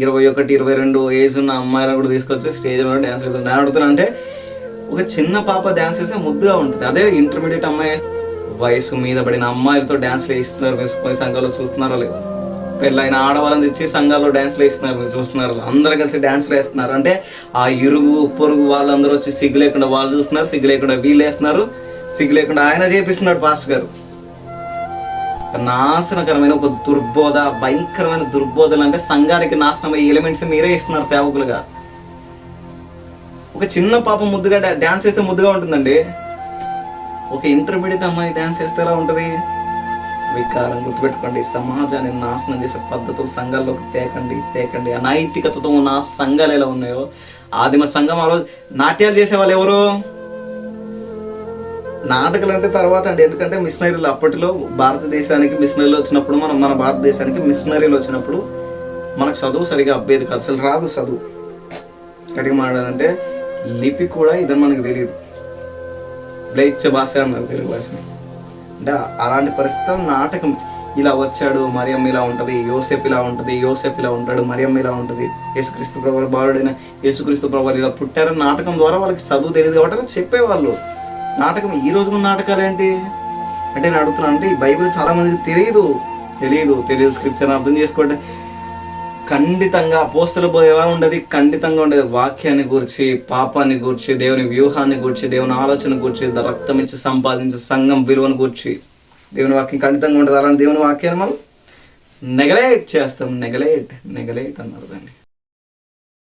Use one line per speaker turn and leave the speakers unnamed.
21, 22 age ఉన్న అమ్మాయిలను కూడా తీసుకొచ్చి స్టేజ్ మీద డ్యాన్స్ వేస్తుంది. నేను అడుగుతున్నా అంటే ఒక చిన్న పాప డ్యాన్స్ వేస్తే ముద్దుగా ఉంటుంది. అదే ఇంటర్మీడియట్ అమ్మాయి వయసు మీద పడిన అమ్మాయిలతో డ్యాన్స్లు వేయిస్తున్నారు. మీరు కొన్ని సంఘాల్లో చూస్తున్నారో లేదు, పెళ్ళైన ఆడవాళ్ళని తెచ్చి సంఘాల్లో డ్యాన్స్లు వేస్తున్నారు, మీరు చూస్తున్నారు. అందరూ కలిసి డ్యాన్స్లు వేస్తున్నారు. అంటే ఆ ఇరుగు పొరుగు వాళ్ళందరూ వచ్చి సిగ్గు లేకుండా వాళ్ళు చూస్తున్నారు, సిగ్గు లేకుండా వీళ్ళు వేస్తున్నారు, సిగ్గు లేకుండా ఆయన చేపిస్తున్నాడు పాస్టర్ గారు. నాశనకరమైన ఒక దుర్బోధ, భయంకరమైన దుర్బోధలు. అంటే సంఘానికి నాశనం అయ్యే ఎలిమెంట్స్ మీరే ఇస్తున్నారు సేవకులుగా. ఒక చిన్న పాప ముద్దుగా డ్యాన్స్ వేస్తే ముద్దుగా ఉంటుందండి. ఒక ఇంటర్మీడియట్ అమ్మాయి డ్యాన్స్ వేస్తే ఎలా ఉంటుంది? వికారం. గుర్తుపెట్టుకోండి, సమాజాన్ని నాశనం చేసే పద్ధతులు సంఘాల్లోకి తేకండి. అనైతికతతో ఉన్న సంఘాలు ఎలా ఉన్నాయో, ఆదిమ సంఘం ఆ రోజు నాట్యాలు చేసేవాళ్ళు ఎవరు? నాటకాలు అంటే తర్వాత అండి. ఎందుకంటే మిషనరీలు అప్పటిలో భారతదేశానికి మిషనరీలు వచ్చినప్పుడు, మన భారతదేశానికి మిషనరీలు వచ్చినప్పుడు మనకు చదువు సరిగా అబ్బేది కాదు, అసలు రాదు చదువు. గట్టిగా మాట్లాడాలంటే లిపి కూడా ఇదని మనకు తెలియదు. బ్లైచ్చ భాష అన్నారు తెలుగు భాషని. అంటే అలాంటి పరిస్థితుల్లో నాటకం ఇలా వచ్చాడు, మరియమ్మ ఇలా ఉంటుంది, యోసేపు ఇలా ఉంటుంది, యోసేపు ఇలా ఉంటాడు, మరియమ్మ ఇలా ఉంటుంది, యేసుక్రీస్తు ప్రభువు బాలుడైన యేసుక్రీస్తు ప్రభువు ఇలా పుట్టారని నాటకం ద్వారా వాళ్ళకి చదువు తెలియదు కాబట్టి చెప్పేవాళ్ళు. నాటకం ఈ రోజున నాటకాలు ఏంటి అంటే నేను అడుగుతున్నాను అంటే ఈ బైబిల్ చాలా మందికి తెలియదు. స్క్రిప్చర్ అర్థం చేసుకోండి. ఖండితంగా అపోస్తల బోధ ఎలా ఉండదు? ఖండితంగా ఉండేది వాక్యాన్ని గురించి, పాపాన్ని గురించి, దేవుని వ్యూహాన్ని గురించి, దేవుని ఆలోచన గురించి, రక్తం ఇచ్చి సంపాదించే సంఘం విలువను గురించి దేవుని వాక్యం ఖండితంగా ఉంటుంది. అలాంటి దేవుని వాక్యాన్ని మనం నెగలెక్ట్ చేస్తాం. నెగలెక్ట్ అన్నారు దాన్ని.